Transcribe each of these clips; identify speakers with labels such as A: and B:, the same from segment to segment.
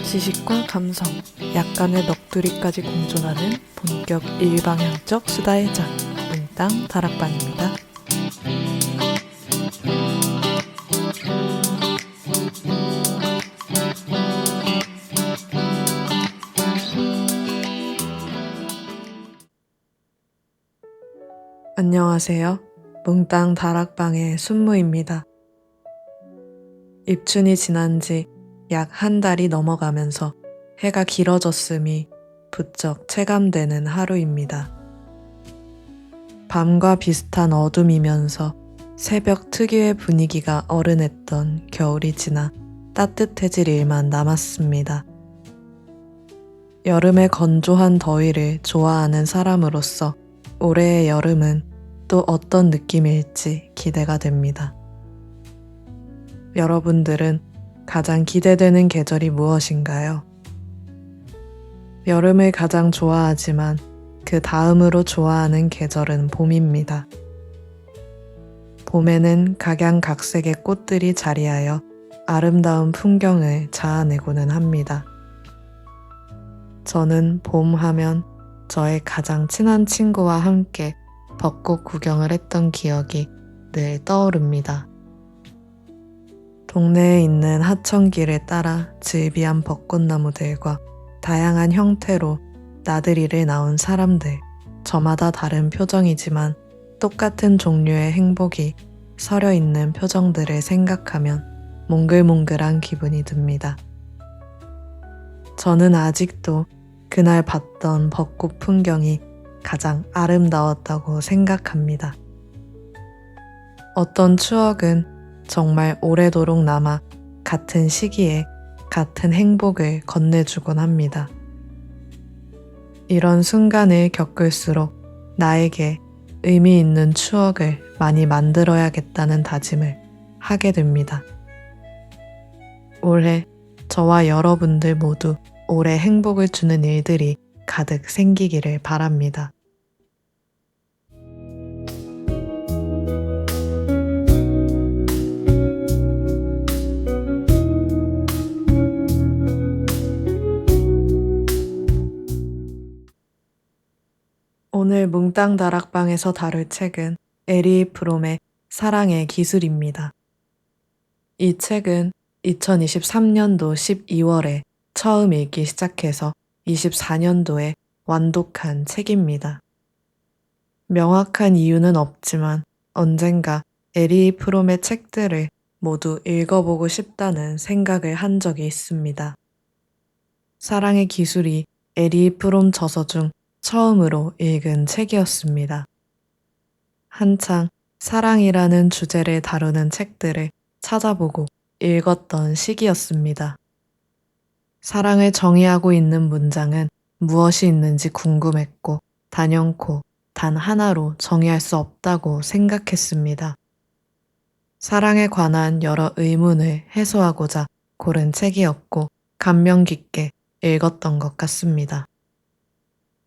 A: 지식과 감성, 약간의 넋두리까지 공존하는 본격 일방향적 수다의 장, 몽땅 다락방입니다. 안녕하세요. 몽땅 다락방의 순무입니다. 입춘이 지난 지 약 한 달이 넘어가면서 해가 길어졌음이 부쩍 체감되는 하루입니다. 밤과 비슷한 어둠이면서 새벽 특유의 분위기가 어른했던 겨울이 지나 따뜻해질 일만 남았습니다. 여름의 건조한 더위를 좋아하는 사람으로서 올해의 여름은 또 어떤 느낌일지 기대가 됩니다. 여러분들은 가장 기대되는 계절이 무엇인가요? 여름을 가장 좋아하지만 그 다음으로 좋아하는 계절은 봄입니다. 봄에는 각양각색의 꽃들이 자리하여 아름다운 풍경을 자아내고는 합니다. 저는 봄 하면 저의 가장 친한 친구와 함께 벚꽃 구경을 했던 기억이 늘 떠오릅니다. 동네에 있는 하천길을 따라 즐비한 벚꽃나무들과 다양한 형태로 나들이를 나온 사람들, 저마다 다른 표정이지만 똑같은 종류의 행복이 서려 있는 표정들을 생각하면 몽글몽글한 기분이 듭니다. 저는 아직도 그날 봤던 벚꽃 풍경이 가장 아름다웠다고 생각합니다. 어떤 추억은 정말 오래도록 남아 같은 시기에 같은 행복을 건네주곤 합니다. 이런 순간을 겪을수록 나에게 의미 있는 추억을 많이 만들어야겠다는 다짐을 하게 됩니다. 올해 저와 여러분들 모두 올해 행복을 주는 일들이 가득 생기기를 바랍니다. 오늘 몽땅 다락방에서 다룰 책은 에리 프롬의 사랑의 기술입니다. 이 책은 2023년도 12월에 처음 읽기 시작해서 24년도에 완독한 책입니다. 명확한 이유는 없지만 언젠가 에리 프롬의 책들을 모두 읽어보고 싶다는 생각을 한 적이 있습니다. 사랑의 기술이 에리 프롬 저서 중 처음으로 읽은 책이었습니다. 한창 사랑이라는 주제를 다루는 책들을 찾아보고 읽었던 시기였습니다. 사랑을 정의하고 있는 문장은 무엇이 있는지 궁금했고 단연코 단 하나로 정의할 수 없다고 생각했습니다. 사랑에 관한 여러 의문을 해소하고자 고른 책이었고 감명 깊게 읽었던 것 같습니다.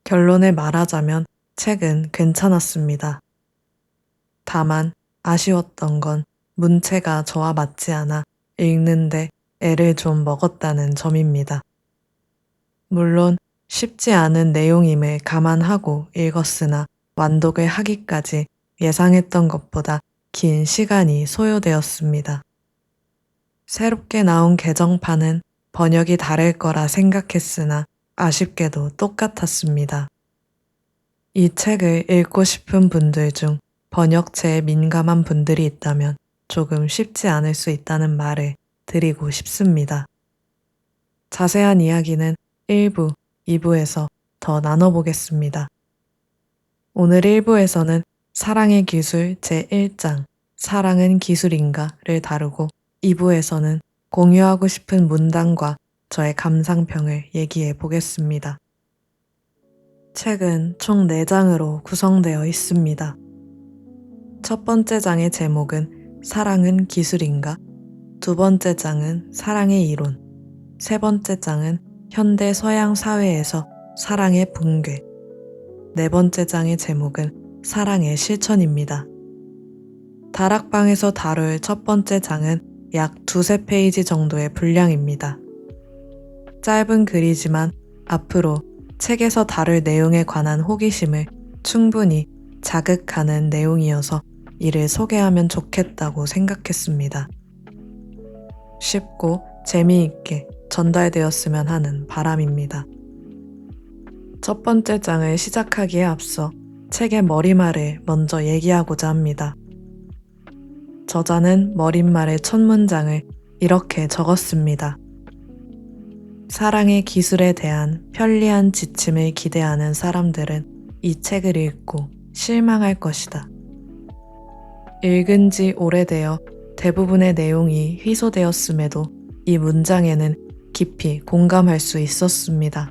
A: 결론을 말하자면 책은 괜찮았습니다. 다만 아쉬웠던 건 문체가 저와 맞지 않아 읽는데 애를 좀 먹었다는 점입니다. 물론 쉽지 않은 내용임을 감안하고 읽었으나 완독을 하기까지 예상했던 것보다 긴 시간이 소요되었습니다. 새롭게 나온 개정판은 번역이 다를 거라 생각했으나 아쉽게도 똑같았습니다. 이 책을 읽고 싶은 분들 중 번역체에 민감한 분들이 있다면 조금 쉽지 않을 수 있다는 말을 드리고 싶습니다. 자세한 이야기는 1부, 2부에서 더 나눠보겠습니다. 오늘 1부에서는 사랑의 기술 제1장 사랑은 기술인가를 다루고 2부에서는 공유하고 싶은 문단과 저의 감상평을 얘기해 보겠습니다. 책은 총 4장으로 구성되어 있습니다. 첫 번째 장의 제목은 사랑은 기술인가? 두 번째 장은 사랑의 이론, 세 번째 장은 현대 서양 사회에서 사랑의 붕괴, 네 번째 장의 제목은 사랑의 실천입니다. 다락방에서 다룰 첫 번째 장은 약 2-3페이지 정도의 분량입니다. 짧은 글이지만 앞으로 책에서 다룰 내용에 관한 호기심을 충분히 자극하는 내용이어서 이를 소개하면 좋겠다고 생각했습니다. 쉽고 재미있게 전달되었으면 하는 바람입니다. 첫 번째 장을 시작하기에 앞서 책의 머리말을 먼저 얘기하고자 합니다. 저자는 머릿말의 첫 문장을 이렇게 적었습니다. 사랑의 기술에 대한 편리한 지침을 기대하는 사람들은 이 책을 읽고 실망할 것이다. 읽은 지 오래되어 대부분의 내용이 희소되었음에도 이 문장에는 깊이 공감할 수 있었습니다.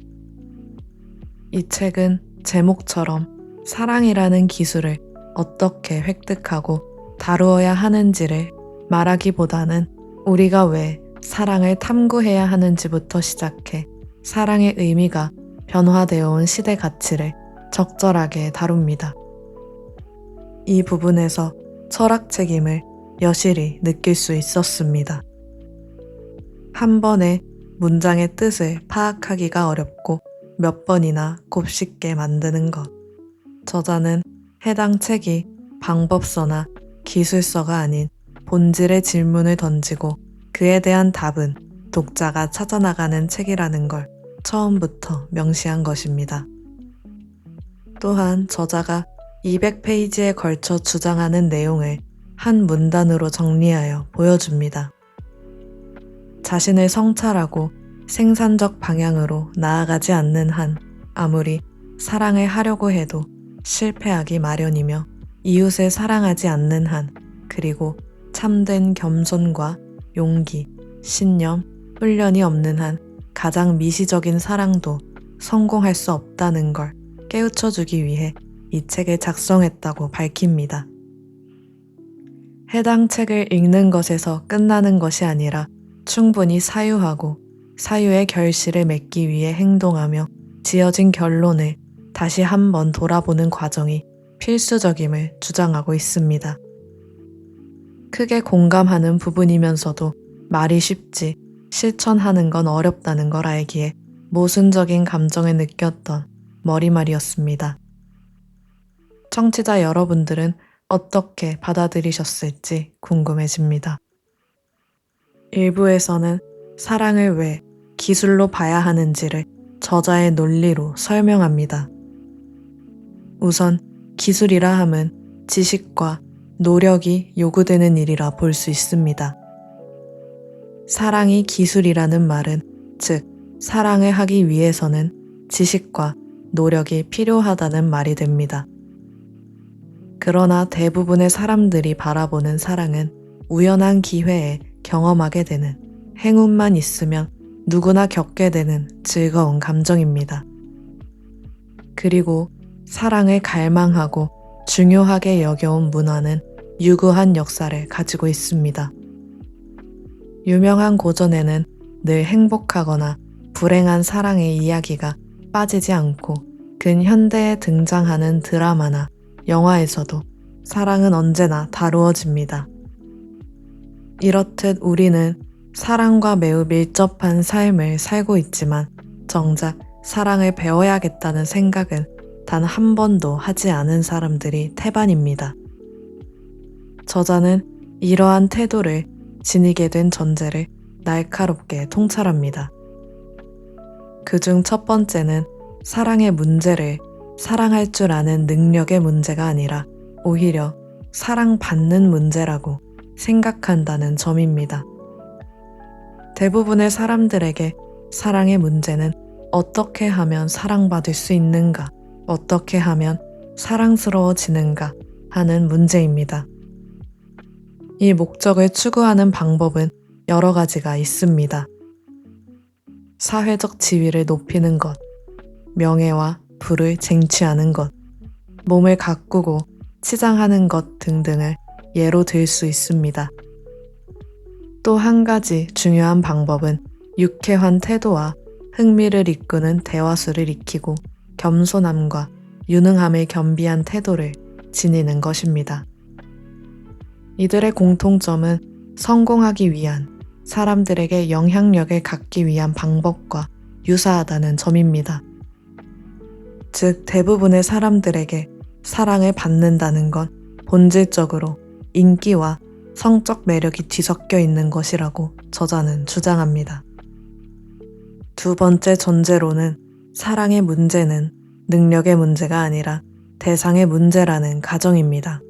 A: 이 책은 제목처럼 사랑이라는 기술을 어떻게 획득하고 다루어야 하는지를 말하기보다는 우리가 왜 사랑을 탐구해야 하는지부터 시작해 사랑의 의미가 변화되어 온 시대 가치를 적절하게 다룹니다. 이 부분에서 철학책임을 여실히 느낄 수 있었습니다. 한 번에 문장의 뜻을 파악하기가 어렵고 몇 번이나 곱씹게 만드는 것. 저자는 해당 책이 방법서나 기술서가 아닌 본질의 질문을 던지고 그에 대한 답은 독자가 찾아나가는 책이라는 걸 처음부터 명시한 것입니다. 또한 저자가 200페이지에 걸쳐 주장하는 내용을 한 문단으로 정리하여 보여줍니다. 자신을 성찰하고 생산적 방향으로 나아가지 않는 한 아무리 사랑을 하려고 해도 실패하기 마련이며 이웃을 사랑하지 않는 한 그리고 참된 겸손과 용기, 신념, 훈련이 없는 한 가장 미시적인 사랑도 성공할 수 없다는 걸 깨우쳐주기 위해 이 책을 작성했다고 밝힙니다. 해당 책을 읽는 것에서 끝나는 것이 아니라 충분히 사유하고 사유의 결실을 맺기 위해 행동하며 지어진 결론을 다시 한번 돌아보는 과정이 필수적임을 주장하고 있습니다. 크게 공감하는 부분이면서도 말이 쉽지 실천하는 건 어렵다는 걸 알기에 모순적인 감정을 느꼈던 머리말이었습니다. 청취자 여러분들은 어떻게 받아들이셨을지 궁금해집니다. 일부에서는 사랑을 왜 기술로 봐야 하는지를 저자의 논리로 설명합니다. 우선 기술이라 함은 지식과 노력이 요구되는 일이라 볼 수 있습니다. 사랑이 기술이라는 말은 즉 사랑을 하기 위해서는 지식과 노력이 필요하다는 말이 됩니다. 그러나 대부분의 사람들이 바라보는 사랑은 우연한 기회에 경험하게 되는 행운만 있으면 누구나 겪게 되는 즐거운 감정입니다. 그리고 사랑을 갈망하고 중요하게 여겨온 문화는 유구한 역사를 가지고 있습니다. 유명한 고전에는 늘 행복하거나 불행한 사랑의 이야기가 빠지지 않고 근현대에 등장하는 드라마나 영화에서도 사랑은 언제나 다루어집니다. 이렇듯 우리는 사랑과 매우 밀접한 삶을 살고 있지만 정작 사랑을 배워야겠다는 생각은 단 한 번도 하지 않은 사람들이 태반입니다. 저자는 이러한 태도를 지니게 된 전제를 날카롭게 통찰합니다. 그중 첫 번째는 사랑의 문제를 사랑할 줄 아는 능력의 문제가 아니라 오히려 사랑받는 문제라고 생각한다는 점입니다. 대부분의 사람들에게 사랑의 문제는 어떻게 하면 사랑받을 수 있는가, 어떻게 하면 사랑스러워지는가 하는 문제입니다. 이 목적을 추구하는 방법은 여러 가지가 있습니다. 사회적 지위를 높이는 것, 명예와 부를 쟁취하는 것, 몸을 가꾸고 치장하는 것 등등을 예로 들 수 있습니다. 또 한 가지 중요한 방법은 유쾌한 태도와 흥미를 이끄는 대화수를 익히고 겸손함과 유능함을 겸비한 태도를 지니는 것입니다. 이들의 공통점은 성공하기 위한 사람들에게 영향력을 갖기 위한 방법과 유사하다는 점입니다. 즉, 대부분의 사람들에게 사랑을 받는다는 건 본질적으로 인기와 성적 매력이 뒤섞여 있는 것이라고 저자는 주장합니다. 두 번째 전제로는 사랑의 문제는 능력의 문제가 아니라 대상의 문제라는 가정입니다.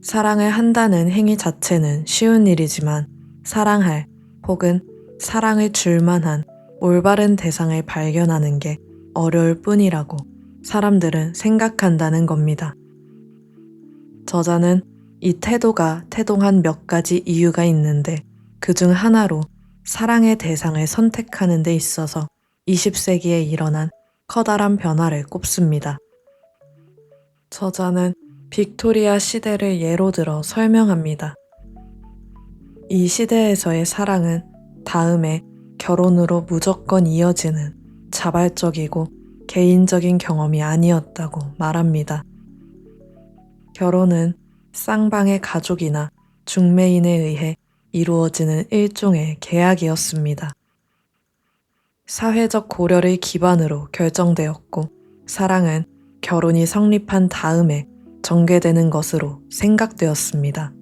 A: 사랑을 한다는 행위 자체는 쉬운 일이지만 사랑할 혹은 사랑을 줄 만한 올바른 대상을 발견하는 게 어려울 뿐이라고 사람들은 생각한다는 겁니다. 저자는 이 태도가 태동한 몇 가지 이유가 있는데 그중 하나로 사랑의 대상을 선택하는 데 있어서 20세기에 일어난 커다란 변화를 꼽습니다. 저자는 빅토리아 시대를 예로 들어 설명합니다. 이 시대에서의 사랑은 다음에 결혼으로 무조건 이어지는 자발적이고 개인적인 경험이 아니었다고 말합니다. 결혼은 쌍방의 가족이나 중매인에 의해 이루어지는 일종의 계약이었습니다. 사회적 고려를 기반으로 결정되었고 사랑은 결혼이 성립한 다음에 전개되는 것으로 생각되었습니다.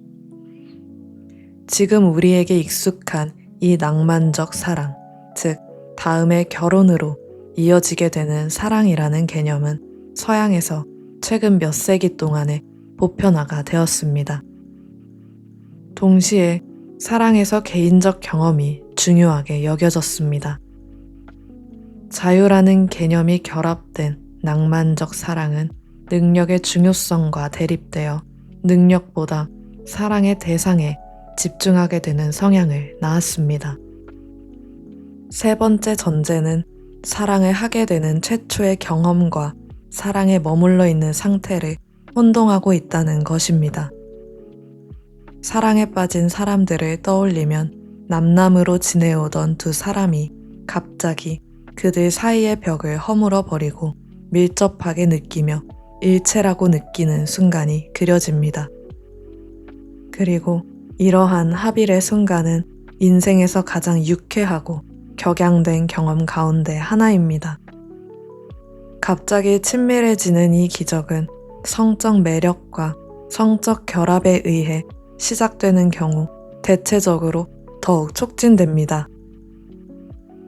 A: 지금 우리에게 익숙한 이 낭만적 사랑, 즉 다음에 결혼으로 이어지게 되는 사랑이라는 개념은 서양에서 최근 몇 세기 동안에 보편화가 되었습니다. 동시에 사랑에서 개인적 경험이 중요하게 여겨졌습니다. 자유라는 개념이 결합된 낭만적 사랑은 능력의 중요성과 대립되어 능력보다 사랑의 대상에 집중하게 되는 성향을 낳았습니다. 세 번째 전제는 사랑을 하게 되는 최초의 경험과 사랑에 머물러 있는 상태를 혼동하고 있다는 것입니다. 사랑에 빠진 사람들을 떠올리면 남남으로 지내오던 두 사람이 갑자기 그들 사이의 벽을 허물어 버리고 밀접하게 느끼며 일체라고 느끼는 순간이 그려집니다. 그리고 이러한 합일의 순간은 인생에서 가장 유쾌하고 격양된 경험 가운데 하나입니다. 갑자기 친밀해지는 이 기적은 성적 매력과 성적 결합에 의해 시작되는 경우 대체적으로 더욱 촉진됩니다.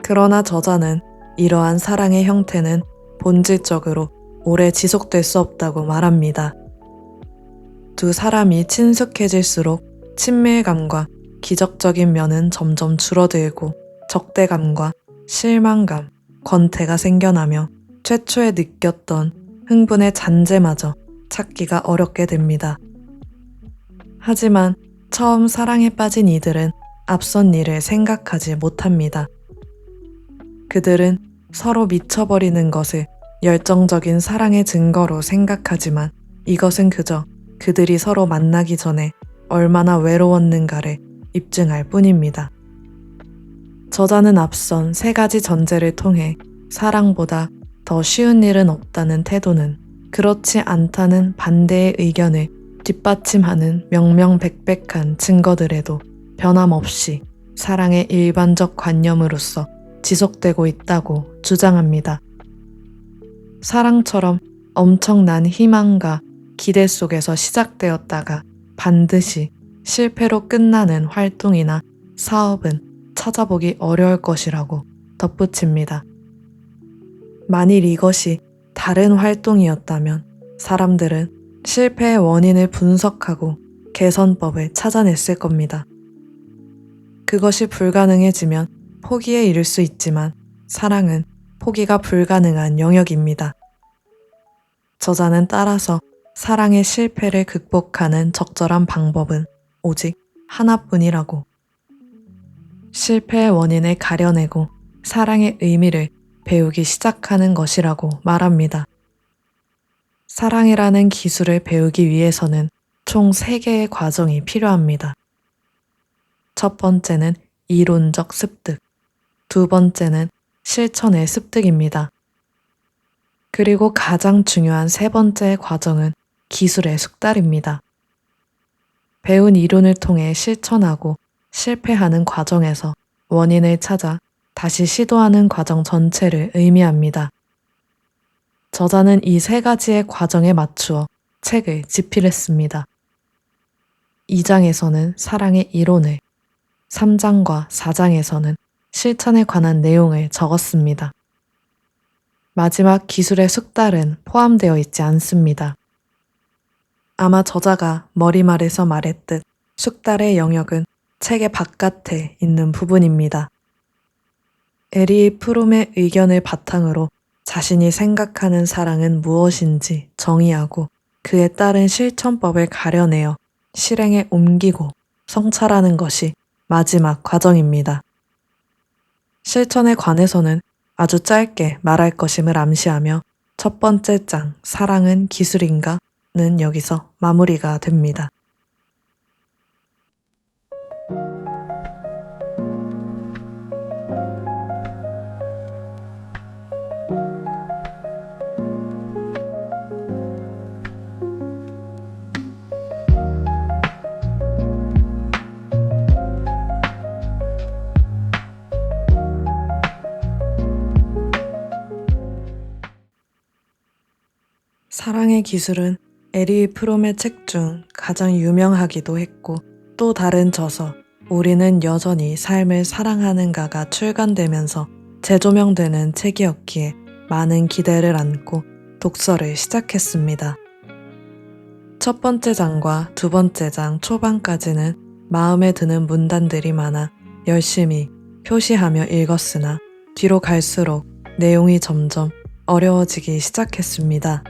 A: 그러나 저자는 이러한 사랑의 형태는 본질적으로 오래 지속될 수 없다고 말합니다. 두 사람이 친숙해질수록 친밀감과 기적적인 면은 점점 줄어들고 적대감과 실망감, 권태가 생겨나며 최초에 느꼈던 흥분의 잔재마저 찾기가 어렵게 됩니다. 하지만 처음 사랑에 빠진 이들은 앞선 일을 생각하지 못합니다. 그들은 서로 미쳐버리는 것을 열정적인 사랑의 증거로 생각하지만 이것은 그저 그들이 서로 만나기 전에 얼마나 외로웠는가를 입증할 뿐입니다. 저자는 앞선 세 가지 전제를 통해 사랑보다 더 쉬운 일은 없다는 태도는 그렇지 않다는 반대의 의견을 뒷받침하는 명명백백한 증거들에도 변함없이 사랑의 일반적 관념으로서 지속되고 있다고 주장합니다. 사랑처럼 엄청난 희망과 기대 속에서 시작되었다가 반드시 실패로 끝나는 활동이나 사업은 찾아보기 어려울 것이라고 덧붙입니다. 만일 이것이 다른 활동이었다면 사람들은 실패의 원인을 분석하고 개선법을 찾아냈을 겁니다. 그것이 불가능해지면 포기에 이를 수 있지만 사랑은 포기가 불가능한 영역입니다. 저자는 따라서 사랑의 실패를 극복하는 적절한 방법은 오직 하나뿐이라고, 실패의 원인을 가려내고 사랑의 의미를 배우기 시작하는 것이라고 말합니다. 사랑이라는 기술을 배우기 위해서는 총 3개의 과정이 필요합니다. 첫 번째는 이론적 습득, 두 번째는 실천의 습득입니다. 그리고 가장 중요한 세 번째 과정은 기술의 숙달입니다. 배운 이론을 통해 실천하고 실패하는 과정에서 원인을 찾아 다시 시도하는 과정 전체를 의미합니다. 저자는 이 세 가지의 과정에 맞추어 책을 집필했습니다. 2장에서는 사랑의 이론을, 3장과 4장에서는 실천에 관한 내용을 적었습니다. 마지막 기술의 숙달은 포함되어 있지 않습니다. 아마 저자가 머리말에서 말했듯 숙달의 영역은 책의 바깥에 있는 부분입니다. 에리 프롬의 의견을 바탕으로 자신이 생각하는 사랑은 무엇인지 정의하고 그에 따른 실천법을 가려내어 실행에 옮기고 성찰하는 것이 마지막 과정입니다. 실천에 관해서는 아주 짧게 말할 것임을 암시하며 첫 번째 장 사랑은 기술인가는 여기서 마무리가 됩니다. 사랑의 기술은 에리 프롬의 책 중 가장 유명하기도 했고 또 다른 저서 우리는 여전히 삶을 사랑하는가가 출간되면서 재조명되는 책이었기에 많은 기대를 안고 독서를 시작했습니다. 첫 번째 장과 두 번째 장 초반까지는 마음에 드는 문단들이 많아 열심히 표시하며 읽었으나 뒤로 갈수록 내용이 점점 어려워지기 시작했습니다.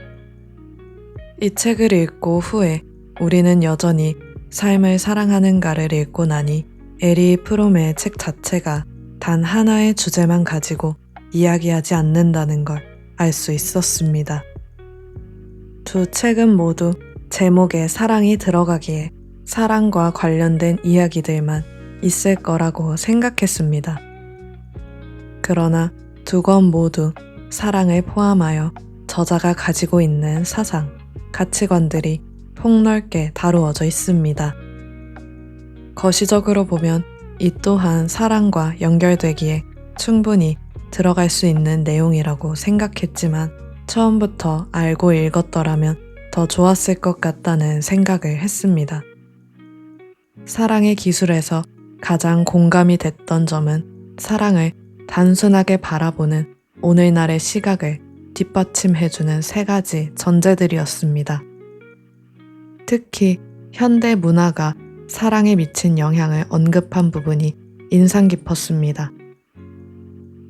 A: 이 책을 읽고 후에 우리는 여전히 삶을 사랑하는가를 읽고 나니 에리 프롬의 책 자체가 단 하나의 주제만 가지고 이야기하지 않는다는 걸 알 수 있었습니다. 두 책은 모두 제목에 사랑이 들어가기에 사랑과 관련된 이야기들만 있을 거라고 생각했습니다. 그러나 두 권 모두 사랑을 포함하여 저자가 가지고 있는 사상, 가치관들이 폭넓게 다루어져 있습니다. 거시적으로 보면 이 또한 사랑과 연결되기에 충분히 들어갈 수 있는 내용이라고 생각했지만 처음부터 알고 읽었더라면 더 좋았을 것 같다는 생각을 했습니다. 사랑의 기술에서 가장 공감이 됐던 점은 사랑을 단순하게 바라보는 오늘날의 시각을 뒷받침해주는 세 가지 전제들이었습니다. 특히 현대 문화가 사랑에 미친 영향을 언급한 부분이 인상 깊었습니다.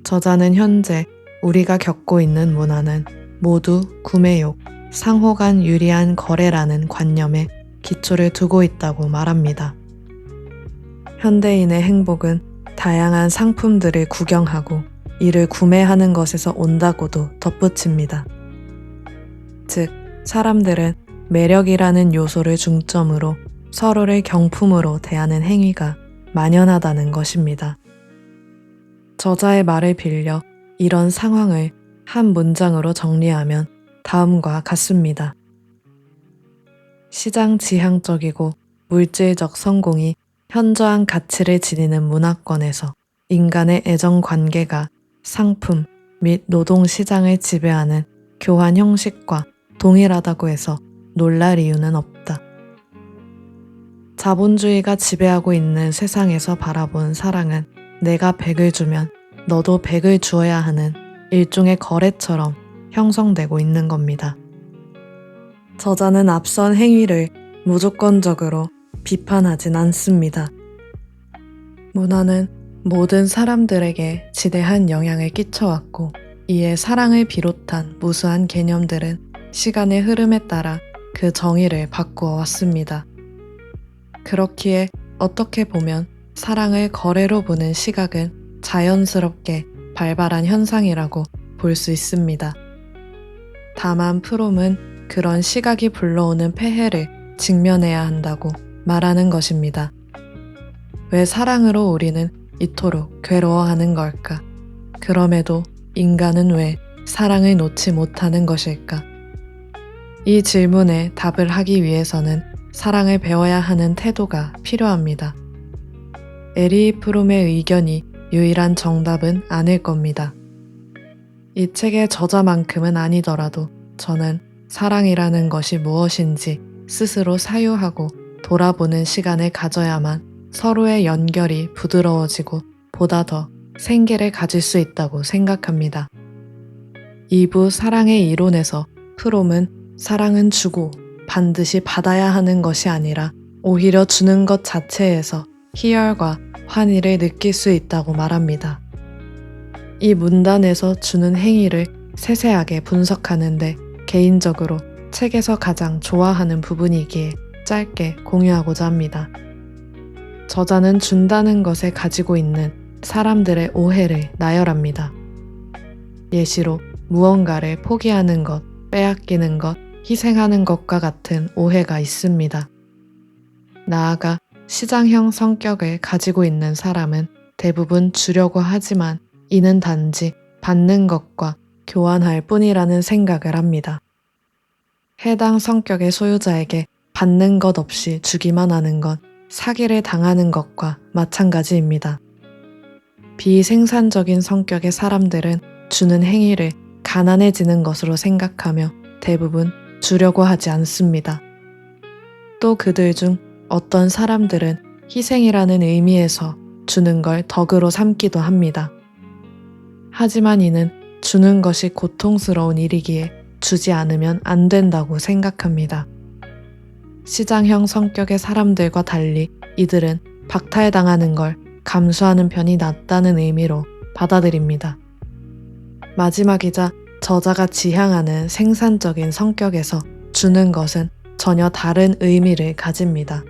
A: 저자는 현재 우리가 겪고 있는 문화는 모두 구매욕, 상호 간 유리한 거래라는 관념에 기초를 두고 있다고 말합니다. 현대인의 행복은 다양한 상품들을 구경하고 이를 구매하는 것에서 온다고도 덧붙입니다. 즉, 사람들은 매력이라는 요소를 중점으로 서로를 경품으로 대하는 행위가 만연하다는 것입니다. 저자의 말을 빌려 이런 상황을 한 문장으로 정리하면 다음과 같습니다. 시장 지향적이고 물질적 성공이 현저한 가치를 지니는 문화권에서 인간의 애정 관계가 상품 및 노동 시장을 지배하는 교환 형식과 동일하다고 해서 놀랄 이유는 없다. 자본주의가 지배하고 있는 세상에서 바라본 사랑은 내가 100을 주면 너도 100을 주어야 하는 일종의 거래처럼 형성되고 있는 겁니다. 저자는 앞선 행위를 무조건적으로 비판하진 않습니다. 문화는 모든 사람들에게 지대한 영향을 끼쳐왔고 이에 사랑을 비롯한 무수한 개념들은 시간의 흐름에 따라 그 정의를 바꾸어 왔습니다. 그렇기에 어떻게 보면 사랑을 거래로 보는 시각은 자연스럽게 발발한 현상이라고 볼 수 있습니다. 다만 프롬은 그런 시각이 불러오는 폐해를 직면해야 한다고 말하는 것입니다. 왜 사랑으로 우리는 이토록 괴로워하는 걸까? 그럼에도 인간은 왜 사랑을 놓지 못하는 것일까? 이 질문에 답을 하기 위해서는 사랑을 배워야 하는 태도가 필요합니다. 에리 프롬의 의견이 유일한 정답은 아닐 겁니다. 이 책의 저자만큼은 아니더라도 저는 사랑이라는 것이 무엇인지 스스로 사유하고 돌아보는 시간을 가져야만 서로의 연결이 부드러워지고 보다 더 생기를 가질 수 있다고 생각합니다. 2부 사랑의 이론에서 프롬은 사랑은 주고 반드시 받아야 하는 것이 아니라 오히려 주는 것 자체에서 희열과 환희를 느낄 수 있다고 말합니다. 이 문단에서 주는 행위를 세세하게 분석하는데 개인적으로 책에서 가장 좋아하는 부분이기에 짧게 공유하고자 합니다. 저자는 준다는 것에 가지고 있는 사람들의 오해를 나열합니다. 예시로 무언가를 포기하는 것, 빼앗기는 것, 희생하는 것과 같은 오해가 있습니다. 나아가 시장형 성격을 가지고 있는 사람은 대부분 주려고 하지만 이는 단지 받는 것과 교환할 뿐이라는 생각을 합니다. 해당 성격의 소유자에게 받는 것 없이 주기만 하는 건 사기를 당하는 것과 마찬가지입니다. 비생산적인 성격의 사람들은 주는 행위를 가난해지는 것으로 생각하며 대부분 주려고 하지 않습니다. 또 그들 중 어떤 사람들은 희생이라는 의미에서 주는 걸 덕으로 삼기도 합니다. 하지만 이는 주는 것이 고통스러운 일이기에 주지 않으면 안 된다고 생각합니다. 시장형 성격의 사람들과 달리 이들은 박탈당하는 걸 감수하는 편이 낫다는 의미로 받아들입니다. 마지막이자 저자가 지향하는 생산적인 성격에서 주는 것은 전혀 다른 의미를 가집니다.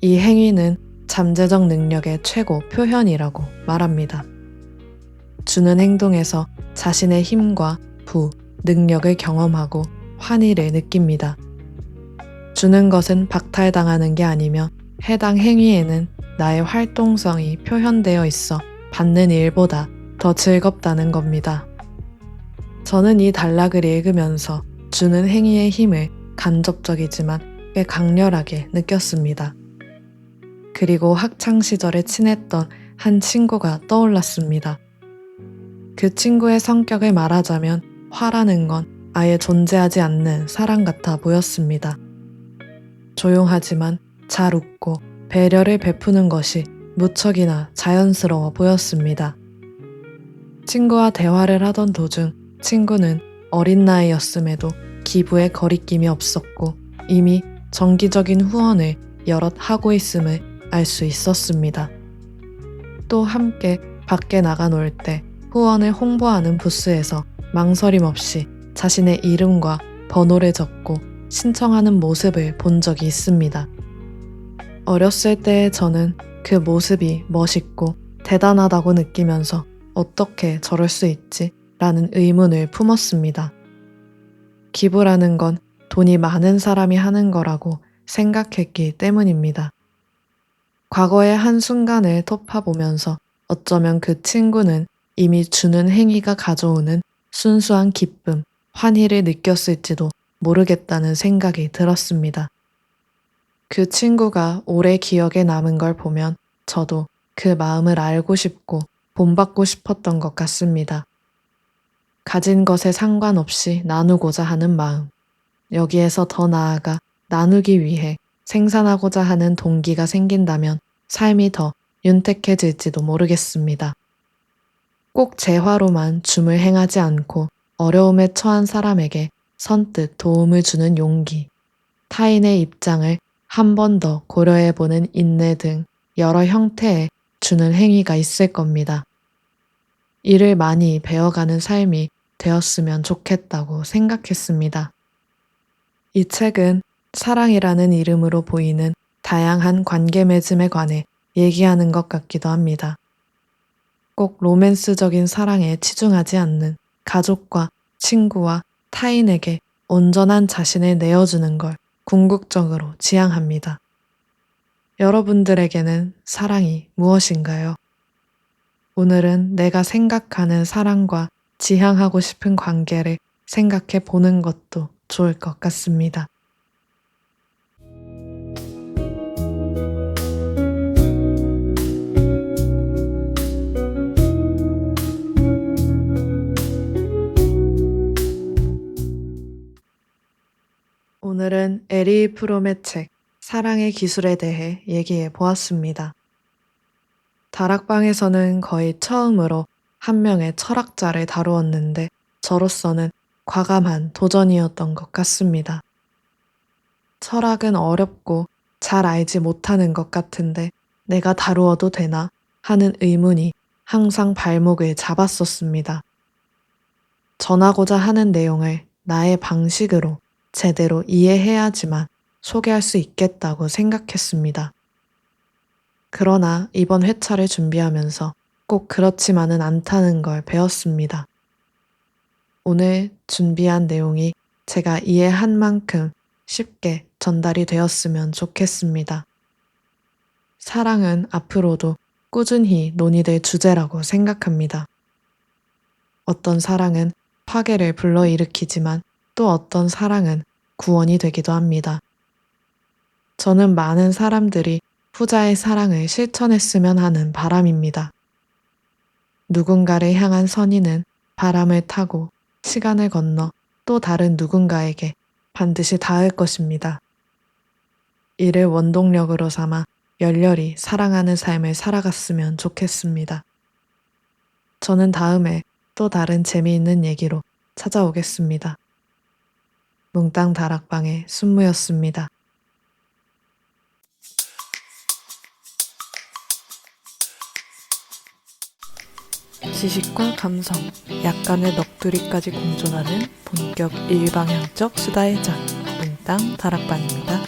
A: 이 행위는 잠재적 능력의 최고 표현이라고 말합니다. 주는 행동에서 자신의 힘과 부, 능력을 경험하고 환희를 느낍니다. 주는 것은 박탈당하는 게 아니며 해당 행위에는 나의 활동성이 표현되어 있어 받는 일보다 더 즐겁다는 겁니다. 저는 이 단락을 읽으면서 주는 행위의 힘을 간접적이지만 꽤 강렬하게 느꼈습니다. 그리고 학창시절에 친했던 한 친구가 떠올랐습니다. 그 친구의 성격을 말하자면 화라는 건 아예 존재하지 않는 사람 같아 보였습니다. 조용하지만 잘 웃고 배려를 베푸는 것이 무척이나 자연스러워 보였습니다. 친구와 대화를 하던 도중 친구는 어린 나이였음에도 기부에 거리낌이 없었고 이미 정기적인 후원을 여럿 하고 있음을 알 수 있었습니다. 또 함께 밖에 나가 놀 때 후원을 홍보하는 부스에서 망설임 없이 자신의 이름과 번호를 적고 신청하는 모습을 본 적이 있습니다. 어렸을 때의 저는 그 모습이 멋있고 대단하다고 느끼면서 어떻게 저럴 수 있지? 라는 의문을 품었습니다. 기부라는 건 돈이 많은 사람이 하는 거라고 생각했기 때문입니다. 과거의 한순간을 톱파보면서 어쩌면 그 친구는 이미 주는 행위가 가져오는 순수한 기쁨, 환희를 느꼈을지도 모르겠다는 생각이 들었습니다. 그 친구가 오래 기억에 남은 걸 보면 저도 그 마음을 알고 싶고 본받고 싶었던 것 같습니다. 가진 것에 상관없이 나누고자 하는 마음, 여기에서 더 나아가 나누기 위해 생산하고자 하는 동기가 생긴다면 삶이 더 윤택해질지도 모르겠습니다. 꼭 재화로만 줌을 행하지 않고 어려움에 처한 사람에게 선뜻 도움을 주는 용기, 타인의 입장을 한 번 더 고려해보는 인내 등 여러 형태의 주는 행위가 있을 겁니다. 이를 많이 배워가는 삶이 되었으면 좋겠다고 생각했습니다. 이 책은 사랑이라는 이름으로 보이는 다양한 관계 맺음에 관해 얘기하는 것 같기도 합니다. 꼭 로맨스적인 사랑에 치중하지 않는 가족과 친구와 타인에게 온전한 자신을 내어주는 걸 궁극적으로 지향합니다. 여러분들에게는 사랑이 무엇인가요? 오늘은 내가 생각하는 사랑과 지향하고 싶은 관계를 생각해 보는 것도 좋을 것 같습니다. 에리 프롬의 책 사랑의 기술에 대해 얘기해 보았습니다. 다락방에서는 거의 처음으로 한 명의 철학자를 다루었는데 저로서는 과감한 도전이었던 것 같습니다. 철학은 어렵고 잘 알지 못하는 것 같은데 내가 다루어도 되나 하는 의문이 항상 발목을 잡았었습니다. 전하고자 하는 내용을 나의 방식으로 제대로 이해해야지만 소개할 수 있겠다고 생각했습니다. 그러나 이번 회차를 준비하면서 꼭 그렇지만은 않다는 걸 배웠습니다. 오늘 준비한 내용이 제가 이해한 만큼 쉽게 전달이 되었으면 좋겠습니다. 사랑은 앞으로도 꾸준히 논의될 주제라고 생각합니다. 어떤 사랑은 파괴를 불러일으키지만 또 어떤 사랑은 구원이 되기도 합니다. 저는 많은 사람들이 후자의 사랑을 실천했으면 하는 바람입니다. 누군가를 향한 선의는 바람을 타고 시간을 건너 또 다른 누군가에게 반드시 닿을 것입니다. 이를 원동력으로 삼아 열렬히 사랑하는 삶을 살아갔으면 좋겠습니다. 저는 다음에 또 다른 재미있는 얘기로 찾아오겠습니다. 몽땅 다락방의 순무였습니다. 지식과 감성, 약간의 넋두리까지 공존하는 본격 일방향적 수다의 장, 몽땅 다락방입니다.